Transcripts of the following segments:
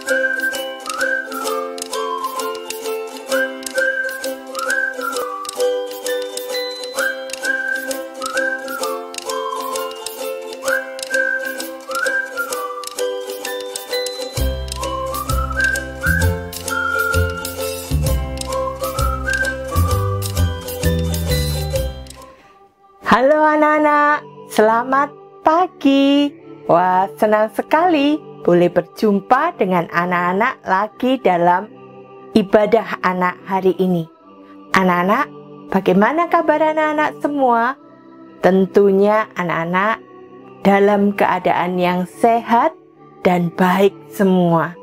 Halo anak-anak, selamat pagi. Wah, senang sekali boleh berjumpa dengan anak-anak lagi dalam ibadah anak hari ini. Anak-anak, bagaimana kabar anak-anak semua? Tentunya anak-anak dalam keadaan yang sehat dan baik semua.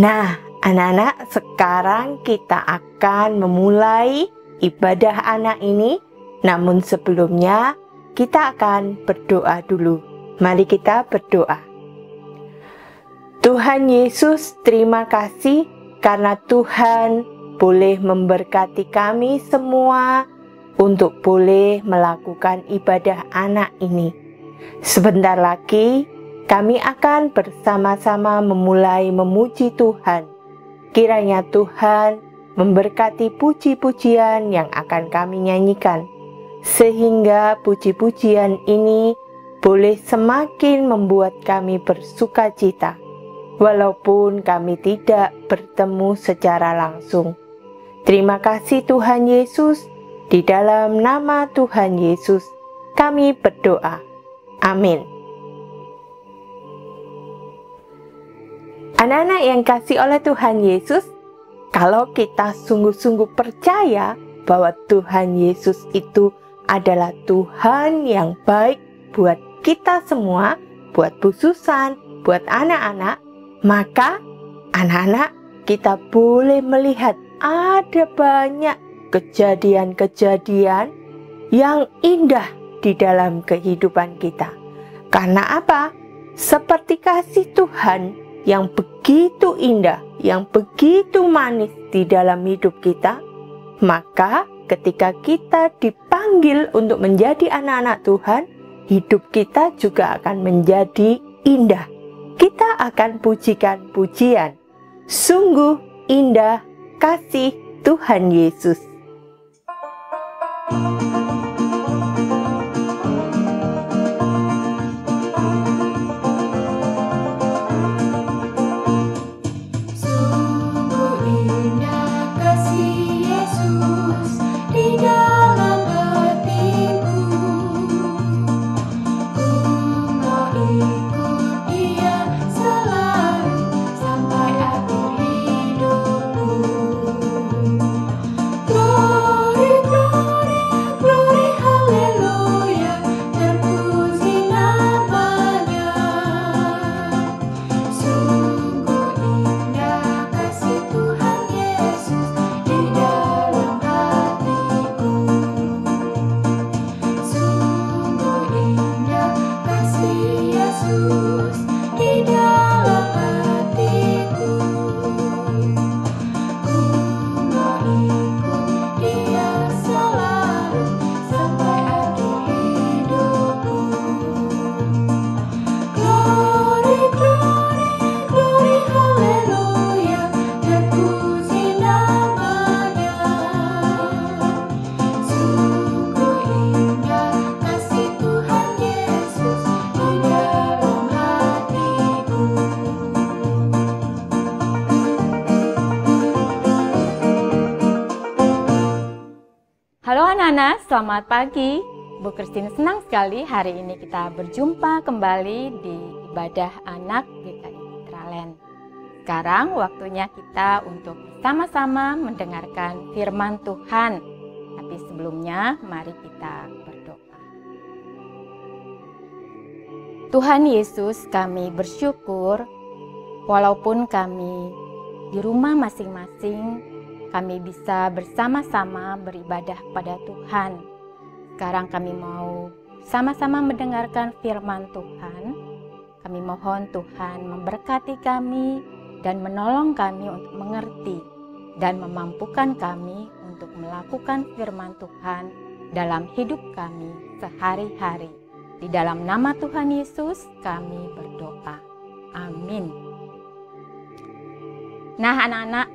Nah, anak-anak, sekarang kita akan memulai ibadah anak ini. Namun sebelumnya kita akan berdoa dulu. Mari kita berdoa. Tuhan Yesus, terima kasih karena Tuhan boleh memberkati kami semua untuk boleh melakukan ibadah anak ini. Sebentar lagi kami akan bersama-sama memulai memuji Tuhan. Kiranya Tuhan memberkati puji-pujian yang akan kami nyanyikan, sehingga puji-pujian ini boleh semakin membuat kami bersuka cita, walaupun kami tidak bertemu secara langsung. Terima kasih Tuhan Yesus, di dalam nama Tuhan Yesus kami berdoa. Amin. Anak-anak yang kasih oleh Tuhan Yesus, kalau kita sungguh-sungguh percaya bahwa Tuhan Yesus itu adalah Tuhan yang baik buat kita semua, buat Bu Susan, buat anak-anak, maka anak-anak kita boleh melihat ada banyak kejadian-kejadian yang indah di dalam kehidupan kita. Karena apa? Seperti kasih Tuhan yang begitu indah, yang begitu manis di dalam hidup kita, maka ketika kita dipanggil untuk menjadi anak-anak Tuhan, hidup kita juga akan menjadi indah. Kita akan pujikan pujian. Sungguh indah kasih Tuhan Yesus. Halo anak-anak, selamat pagi. Bu Christine senang sekali hari ini kita berjumpa kembali di ibadah anak GKI Citraland. Sekarang waktunya kita untuk sama-sama mendengarkan firman Tuhan. Tapi sebelumnya mari kita berdoa. Tuhan Yesus, kami bersyukur walaupun kami di rumah masing-masing, kami bisa bersama-sama beribadah pada Tuhan. Sekarang kami mau sama-sama mendengarkan firman Tuhan. Kami mohon Tuhan memberkati kami dan menolong kami untuk mengerti dan memampukan kami untuk melakukan firman Tuhan dalam hidup kami sehari-hari. Di dalam nama Tuhan Yesus kami berdoa. Amin. Nah anak-anak,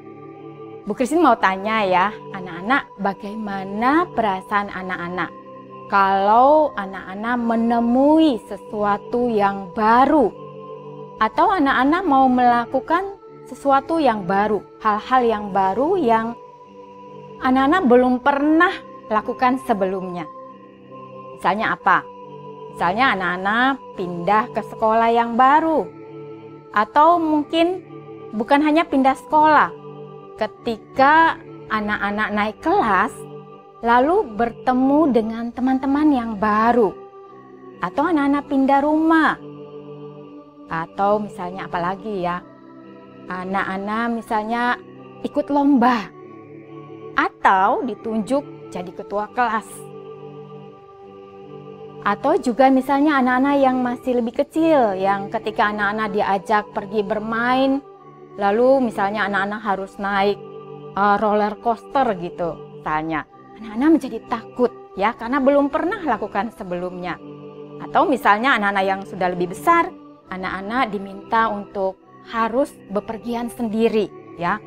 Bu Christine mau tanya ya, anak-anak, bagaimana perasaan anak-anak kalau anak-anak menemui sesuatu yang baru, atau anak-anak mau melakukan sesuatu yang baru, hal-hal yang baru yang anak-anak belum pernah lakukan sebelumnya. Misalnya apa? Misalnya anak-anak pindah ke sekolah yang baru, atau mungkin bukan hanya pindah sekolah, ketika anak-anak naik kelas lalu bertemu dengan teman-teman yang baru, atau anak-anak pindah rumah, atau misalnya apalagi ya, anak-anak misalnya ikut lomba atau ditunjuk jadi ketua kelas, atau juga misalnya anak-anak yang masih lebih kecil yang ketika anak-anak diajak pergi bermain, lalu misalnya anak-anak harus naik roller coaster gitu misalnya, anak-anak menjadi takut ya karena belum pernah lakukan sebelumnya. Atau misalnya anak-anak yang sudah lebih besar, anak-anak diminta untuk harus bepergian sendiri ya.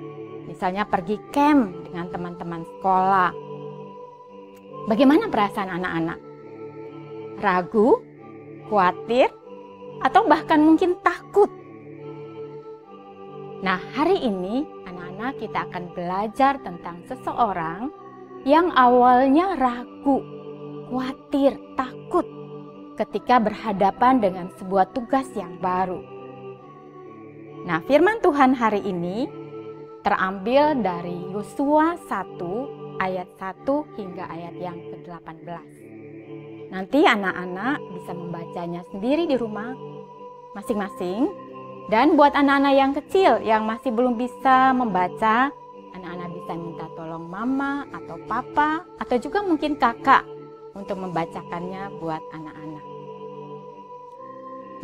Misalnya pergi camp dengan teman-teman sekolah. Bagaimana perasaan anak-anak? Ragu, khawatir, atau bahkan mungkin takut? Nah, hari ini anak-anak kita akan belajar tentang seseorang yang awalnya ragu, khawatir, takut ketika berhadapan dengan sebuah tugas yang baru. Nah, firman Tuhan hari ini terambil dari Yosua 1 ayat 1 hingga ayat yang ke-18. Nanti anak-anak bisa membacanya sendiri di rumah masing-masing. Dan buat anak-anak yang kecil yang masih belum bisa membaca, anak-anak bisa minta tolong mama atau papa atau juga mungkin kakak untuk membacakannya buat anak-anak.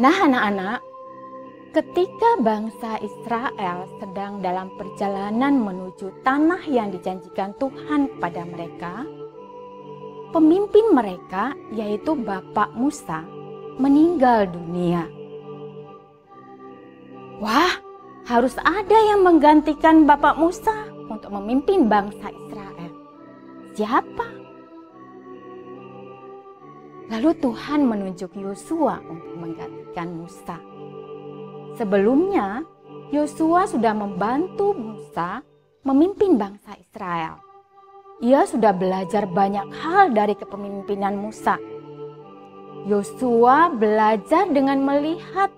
Nah anak-anak, ketika bangsa Israel sedang dalam perjalanan menuju tanah yang dijanjikan Tuhan kepada mereka, pemimpin mereka yaitu Bapak Musa meninggal dunia. Wah, harus ada yang menggantikan Bapak Musa untuk memimpin bangsa Israel. Siapa? Lalu Tuhan menunjuk Yosua untuk menggantikan Musa. Sebelumnya, Yosua sudah membantu Musa memimpin bangsa Israel. Ia sudah belajar banyak hal dari kepemimpinan Musa. Yosua belajar dengan melihat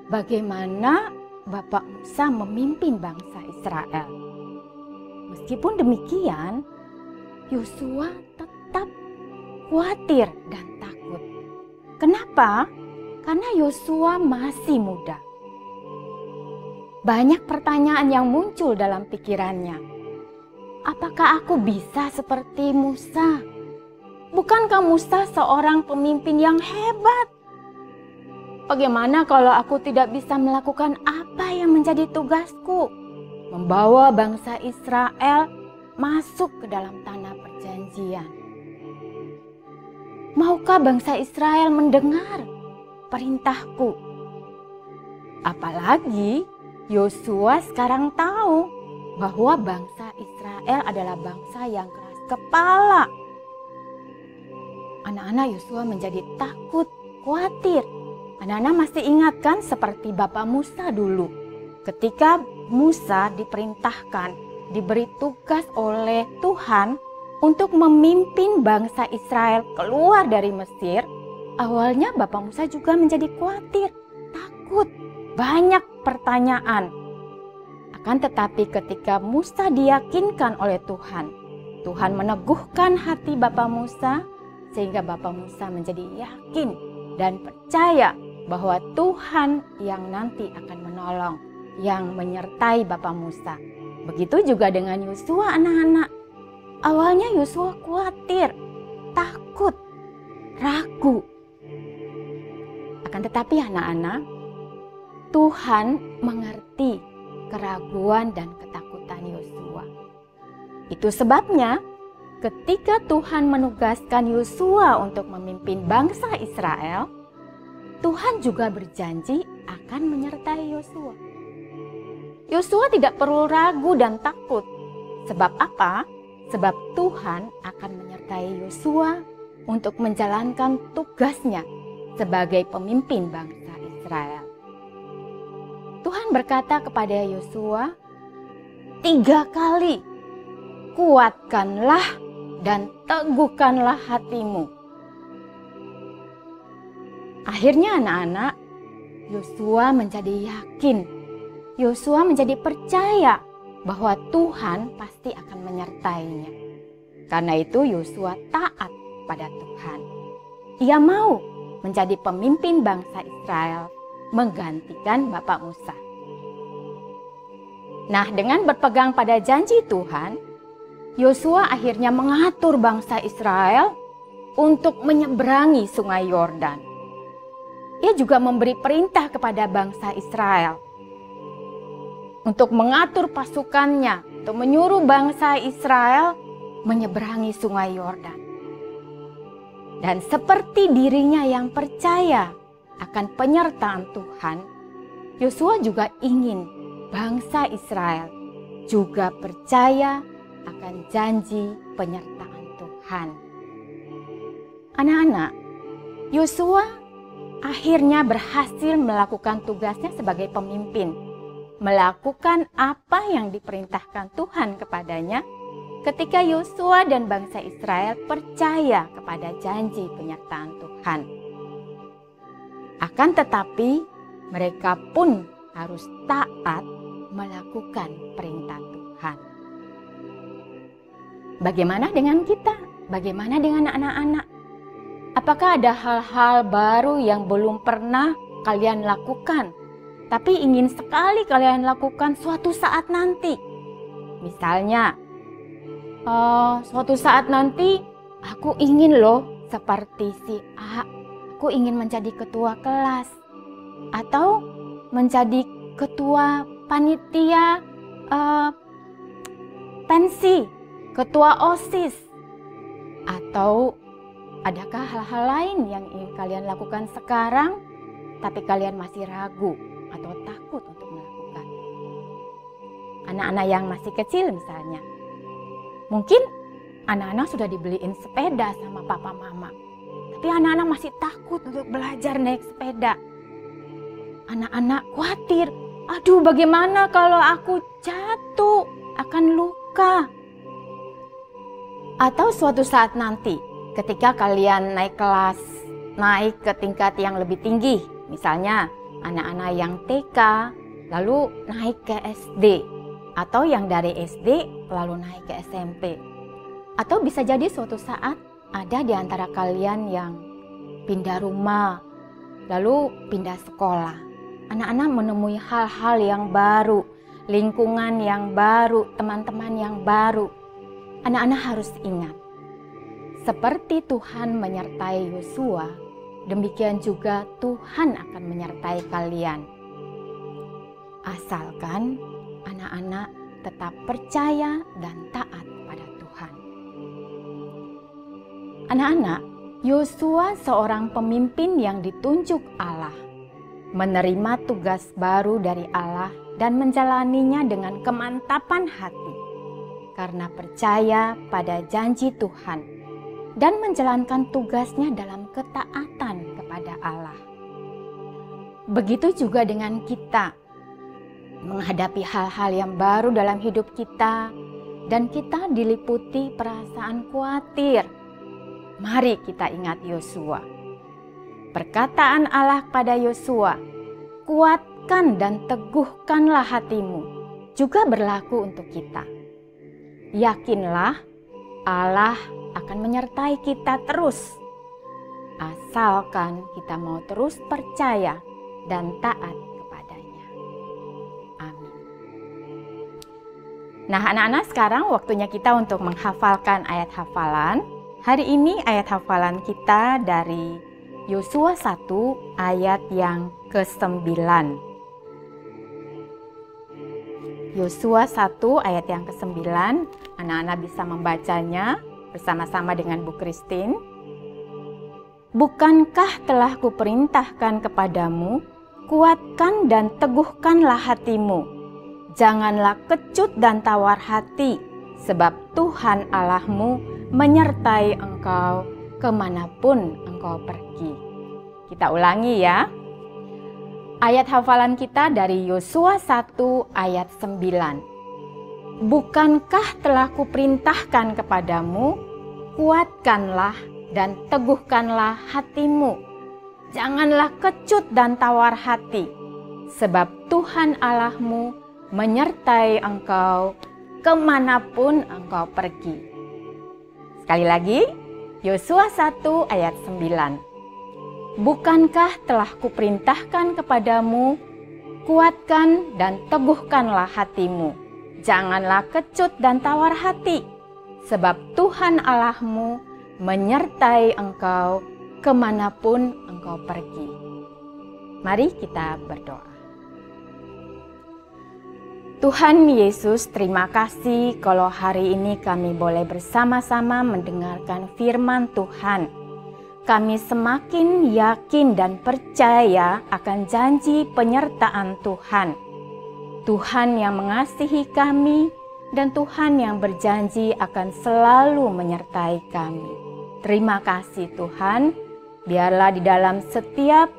bagaimana Bapak Musa memimpin bangsa Israel. Meskipun demikian, Yosua tetap khawatir dan takut. Kenapa? Karena Yosua masih muda. Banyak pertanyaan yang muncul dalam pikirannya. Apakah aku bisa seperti Musa? Bukankah Musa seorang pemimpin yang hebat? Bagaimana kalau aku tidak bisa melakukan apa yang menjadi tugasku? Membawa bangsa Israel masuk ke dalam tanah perjanjian. Maukah bangsa Israel mendengar perintahku? Apalagi Yosua sekarang tahu bahwa bangsa Israel adalah bangsa yang keras kepala. Anak-anak Yosua menjadi takut, khawatir. Anak-anak masih ingat kan seperti Bapak Musa dulu. Ketika Musa diperintahkan, diberi tugas oleh Tuhan untuk memimpin bangsa Israel keluar dari Mesir, awalnya Bapak Musa juga menjadi khawatir, takut, banyak pertanyaan. Akan tetapi ketika Musa diyakinkan oleh Tuhan, Tuhan meneguhkan hati Bapak Musa sehingga Bapak Musa menjadi yakin dan percaya bahwa Tuhan yang nanti akan menolong, yang menyertai Bapak Musa. Begitu juga dengan Yosua anak-anak. Awalnya Yosua khawatir, takut, ragu. Akan tetapi anak-anak, Tuhan mengerti keraguan dan ketakutan Yosua. Itu sebabnya ketika Tuhan menugaskan Yosua untuk memimpin bangsa Israel, Tuhan juga berjanji akan menyertai Yosua. Yosua tidak perlu ragu dan takut. Sebab apa? Sebab Tuhan akan menyertai Yosua untuk menjalankan tugasnya sebagai pemimpin bangsa Israel. Tuhan berkata kepada Yosua 3 kali, "Kuatkanlah dan teguhkanlah hatimu." Akhirnya anak-anak, Yosua menjadi yakin, Yosua menjadi percaya bahwa Tuhan pasti akan menyertainya. Karena itu Yosua taat pada Tuhan. Ia mau menjadi pemimpin bangsa Israel menggantikan Bapak Musa. Nah, dengan berpegang pada janji Tuhan, Yosua akhirnya mengatur bangsa Israel untuk menyeberangi Sungai Yordan. Ia juga memberi perintah kepada bangsa Israel untuk mengatur pasukannya, untuk menyuruh bangsa Israel menyeberangi Sungai Yordan. Dan seperti dirinya yang percaya akan penyertaan Tuhan, Yosua juga ingin bangsa Israel juga percaya akan janji penyertaan Tuhan. Anak-anak, Yosua akhirnya berhasil melakukan tugasnya sebagai pemimpin, melakukan apa yang diperintahkan Tuhan kepadanya ketika Yosua dan bangsa Israel percaya kepada janji penyertaan Tuhan. Akan tetapi, mereka pun harus taat melakukan perintah Tuhan. Bagaimana dengan kita? Bagaimana dengan anak-anak? Apakah ada hal-hal baru yang belum pernah kalian lakukan, tapi ingin sekali kalian lakukan suatu saat nanti? Misalnya, suatu saat nanti aku ingin loh seperti si A, aku ingin menjadi ketua kelas atau menjadi ketua panitia pensi, ketua OSIS, atau adakah hal-hal lain yang ingin kalian lakukan sekarang tapi kalian masih ragu atau takut untuk melakukan? Anak-anak yang masih kecil misalnya, mungkin anak-anak sudah dibeliin sepeda sama papa mama, tapi anak-anak masih takut untuk belajar naik sepeda. Anak-anak khawatir, aduh bagaimana kalau aku jatuh, akan luka. Atau suatu saat nanti ketika kalian naik kelas, naik ke tingkat yang lebih tinggi, misalnya anak-anak yang TK lalu naik ke SD, atau yang dari SD lalu naik ke SMP. Atau bisa jadi suatu saat ada di antara kalian yang pindah rumah, lalu pindah sekolah. Anak-anak menemui hal-hal yang baru, lingkungan yang baru, teman-teman yang baru. Anak-anak harus ingat, seperti Tuhan menyertai Yosua, demikian juga Tuhan akan menyertai kalian. Asalkan anak-anak tetap percaya dan taat pada Tuhan. Anak-anak, Yosua seorang pemimpin yang ditunjuk Allah, menerima tugas baru dari Allah dan menjalaninya dengan kemantapan hati karena percaya pada janji Tuhan dan menjalankan tugasnya dalam ketaatan kepada Allah. Begitu juga dengan kita, menghadapi hal-hal yang baru dalam hidup kita dan kita diliputi perasaan khawatir. Mari kita ingat Yosua. Perkataan Allah pada Yosua, "Kuatkan dan teguhkanlah hatimu," juga berlaku untuk kita. Yakinlah Allah akan menyertai kita terus, asalkan kita mau terus percaya dan taat kepadanya. Amin. Nah anak-anak, sekarang waktunya kita untuk menghafalkan ayat hafalan. Hari ini ayat hafalan kita dari Yosua 1 ayat yang ke-9. Yosua 1 ayat yang ke-9, anak-anak bisa membacanya bersama-sama dengan Bu Christine. "Bukankah telah kuperintahkan kepadamu, kuatkan dan teguhkanlah hatimu, Janganlah kecut dan tawar hati, sebab Tuhan Allahmu menyertai engkau kemanapun engkau pergi. Kita ulangi ya. Ayat hafalan kita dari Yosua 1 ayat 9. Bukankah telah kuperintahkan kepadamu, kuatkanlah dan teguhkanlah hatimu. Janganlah kecut dan tawar hati, sebab Tuhan Allahmu menyertai engkau kemanapun engkau pergi. Sekali lagi, Yosua 1 ayat 9. Bukankah telah kuperintahkan kepadamu, kuatkan dan teguhkanlah hatimu. Janganlah kecut dan tawar hati, sebab Tuhan Allahmu menyertai engkau kemanapun engkau pergi. Mari kita berdoa. Tuhan Yesus, terima kasih kalau hari ini kami boleh bersama-sama mendengarkan firman Tuhan. Kami semakin yakin dan percaya akan janji penyertaan Tuhan. Tuhan yang mengasihi kami dan Tuhan yang berjanji akan selalu menyertai kami. Terima kasih Tuhan, biarlah di dalam setiap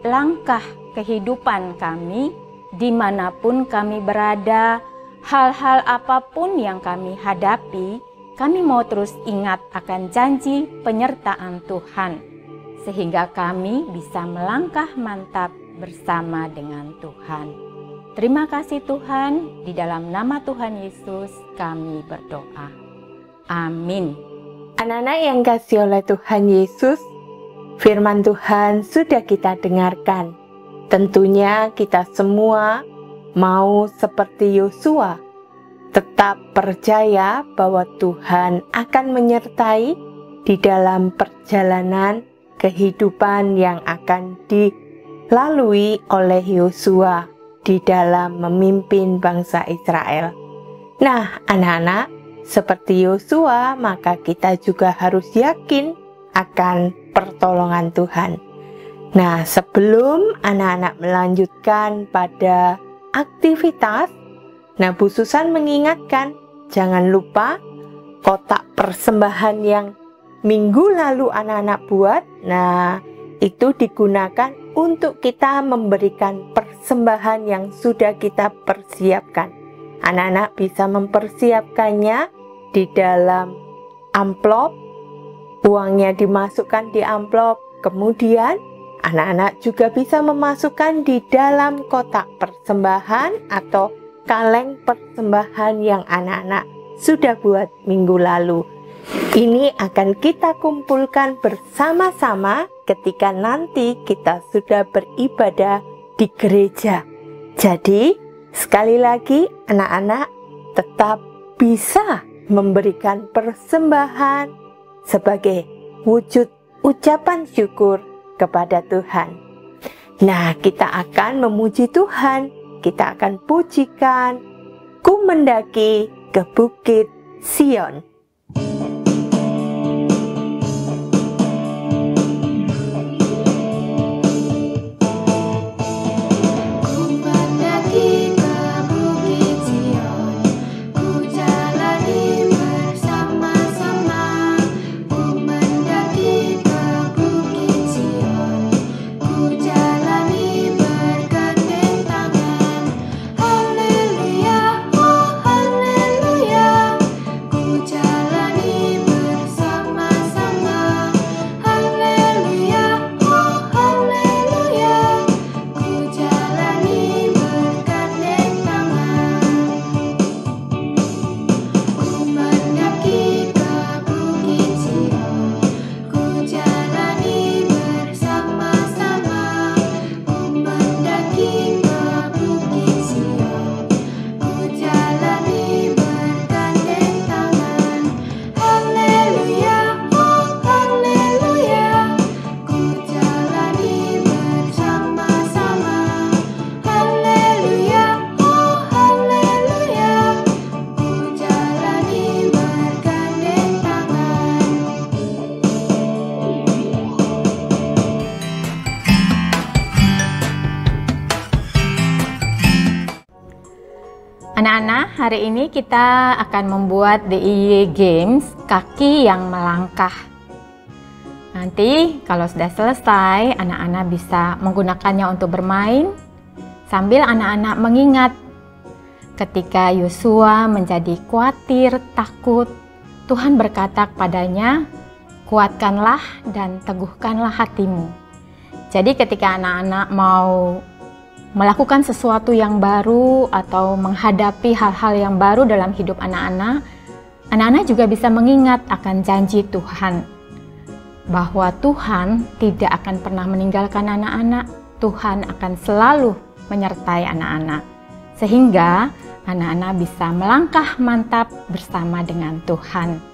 langkah kehidupan kami, dimanapun kami berada, hal-hal apapun yang kami hadapi, kami mau terus ingat akan janji penyertaan Tuhan, sehingga kami bisa melangkah mantap bersama dengan Tuhan. Terima kasih Tuhan, di dalam nama Tuhan Yesus kami berdoa. Amin. Anak-anak yang kasih oleh Tuhan Yesus, firman Tuhan sudah kita dengarkan. Tentunya kita semua mau seperti Yosua, tetap percaya bahwa Tuhan akan menyertai di dalam perjalanan kehidupan yang akan dilalui oleh Yosua di dalam memimpin bangsa Israel. Nah, anak-anak, seperti Yosua, maka kita juga harus yakin akan pertolongan Tuhan. Nah, sebelum anak-anak melanjutkan pada aktivitas, nah Bu Susan mengingatkan, jangan lupa kotak persembahan yang minggu lalu anak-anak buat. Nah, itu digunakan untuk kita memberikan persembahan yang sudah kita persiapkan. Anak-anak bisa mempersiapkannya di dalam amplop, uangnya dimasukkan di amplop, kemudian anak-anak juga bisa memasukkan di dalam kotak persembahan atau kaleng persembahan yang anak-anak sudah buat minggu lalu. Ini akan kita kumpulkan bersama-sama ketika nanti kita sudah beribadah di gereja. Jadi, sekali lagi anak-anak tetap bisa memberikan persembahan sebagai wujud ucapan syukur kepada Tuhan. Nah, kita akan memuji Tuhan, kita akan pujikan, Ku mendaki ke bukit Sion. Haleluya, Anak-anak, hari ini kita akan membuat DIY Games kaki yang melangkah. Nanti kalau sudah selesai, anak-anak bisa menggunakannya untuk bermain sambil anak-anak mengingat ketika Yosua menjadi khawatir, takut, Tuhan berkata kepadanya, "Kuatkanlah dan teguhkanlah hatimu." Jadi ketika anak-anak mau melakukan sesuatu yang baru atau menghadapi hal-hal yang baru dalam hidup anak-anak, anak-anak juga bisa mengingat akan janji Tuhan bahwa Tuhan tidak akan pernah meninggalkan anak-anak. Tuhan akan selalu menyertai anak-anak, sehingga anak-anak bisa melangkah mantap bersama dengan Tuhan.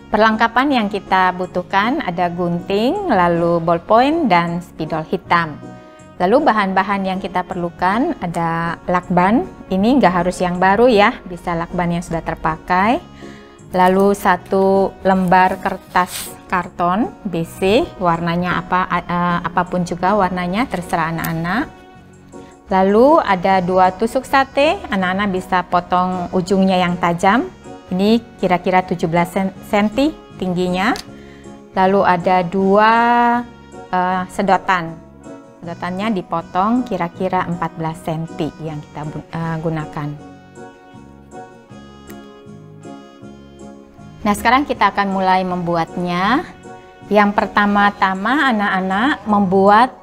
Perlengkapan yang kita butuhkan ada gunting, lalu ballpoint, dan spidol hitam. Lalu bahan-bahan yang kita perlukan ada lakban, ini nggak harus yang baru ya, bisa lakban yang sudah terpakai. Lalu 1 lembar kertas karton BC, warnanya apapun juga warnanya, terserah anak-anak. Lalu ada 2 tusuk sate, anak-anak bisa potong ujungnya yang tajam. Ini kira-kira 17 cm tingginya. Lalu ada 2 sedotan. Sedotannya dipotong kira-kira 14 cm yang kita gunakan. Nah, sekarang kita akan mulai membuatnya. Yang pertama-tama anak-anak membuat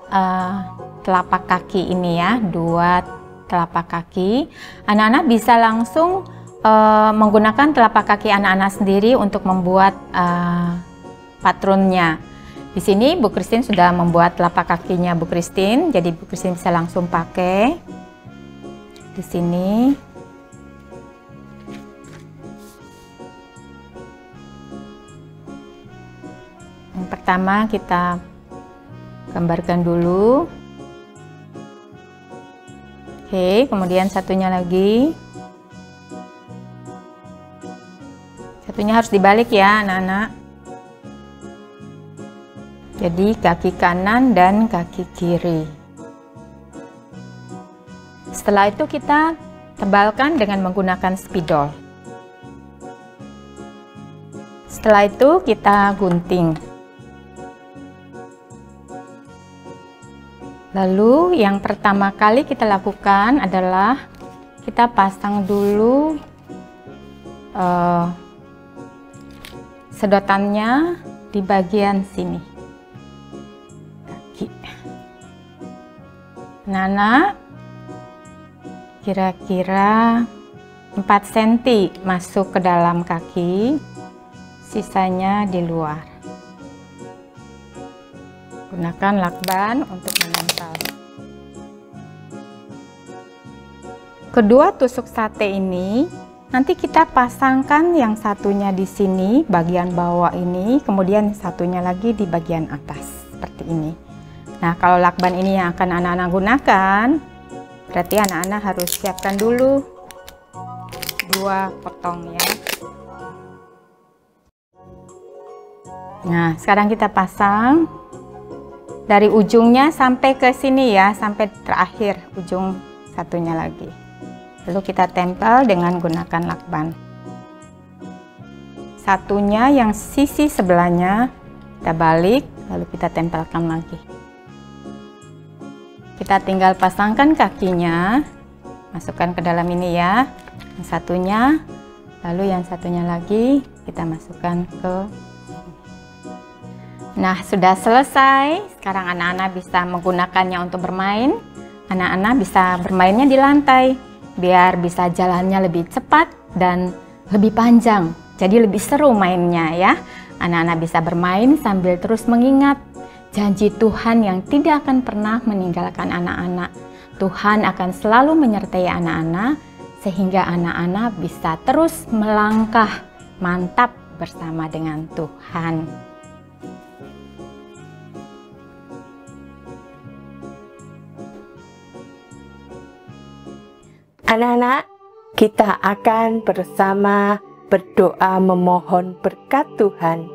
telapak kaki ini ya, 2 telapak kaki. Anak-anak bisa langsung menggunakan telapak kaki anak-anak sendiri untuk membuat patronnya. Di sini Bu Christine sudah membuat telapak kakinya Bu Christine, jadi Bu Christine bisa langsung pakai. Di sini yang pertama kita gambarkan dulu. Oke, kemudian satunya lagi. Satunya harus dibalik ya anak-anak. Jadi kaki kanan dan kaki kiri. Setelah itu kita tebalkan dengan menggunakan spidol. Setelah itu kita gunting. Lalu yang pertama kali kita lakukan adalah kita pasang dulu sedotannya di bagian sini kaki. Nana kira-kira 4 cm masuk ke dalam kaki, sisanya di luar. Gunakan lakban untuk menempel. Kedua tusuk sate ini nanti kita pasangkan yang satunya di sini bagian bawah ini, kemudian satunya lagi di bagian atas seperti ini. Nah, kalau lakban ini yang akan anak-anak gunakan, berarti anak-anak harus siapkan dulu 2 potong ya. Nah, sekarang kita pasang dari ujungnya sampai ke sini ya, sampai terakhir ujung satunya lagi. Lalu kita tempel dengan gunakan lakban. Satunya yang sisi sebelahnya kita balik, lalu kita tempelkan lagi. Kita tinggal pasangkan kakinya, masukkan ke dalam ini ya. Yang satunya, lalu yang satunya lagi kita masukkan ke sini. Nah, sudah selesai. Sekarang anak-anak bisa menggunakannya untuk bermain. Anak-anak bisa bermainnya di lantai, biar bisa jalannya lebih cepat dan lebih panjang, jadi lebih seru mainnya ya. Anak-anak bisa bermain sambil terus mengingat janji Tuhan yang tidak akan pernah meninggalkan anak-anak. Tuhan akan selalu menyertai anak-anak sehingga anak-anak bisa terus melangkah mantap bersama dengan Tuhan. Anak-anak, kita akan bersama berdoa memohon berkat Tuhan.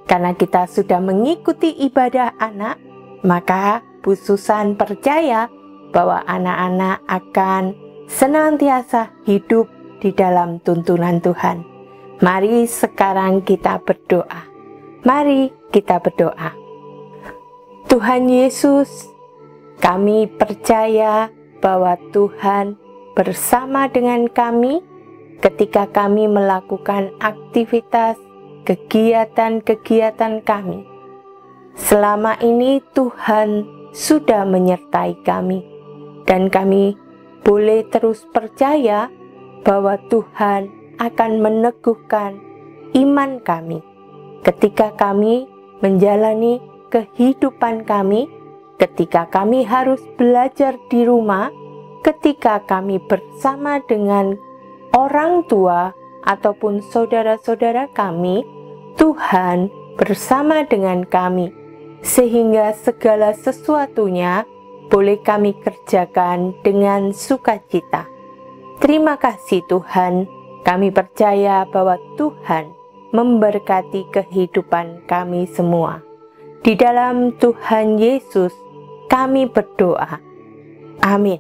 Karena kita sudah mengikuti ibadah anak, maka Bu Susan percaya bahwa anak-anak akan senantiasa hidup di dalam tuntunan Tuhan. Mari sekarang kita berdoa. Mari kita berdoa. Tuhan Yesus, kami percaya bahwa Tuhan bersama dengan kami ketika kami melakukan aktivitas kegiatan-kegiatan kami. Selama ini Tuhan sudah menyertai kami, dan kami boleh terus percaya bahwa Tuhan akan meneguhkan iman kami ketika kami menjalani kehidupan kami, ketika kami harus belajar di rumah, ketika kami bersama dengan orang tua ataupun saudara-saudara kami. Tuhan bersama dengan kami, sehingga segala sesuatunya boleh kami kerjakan dengan sukacita. Terima kasih Tuhan, kami percaya bahwa Tuhan memberkati kehidupan kami semua. Di dalam Tuhan Yesus kami berdoa. Amin.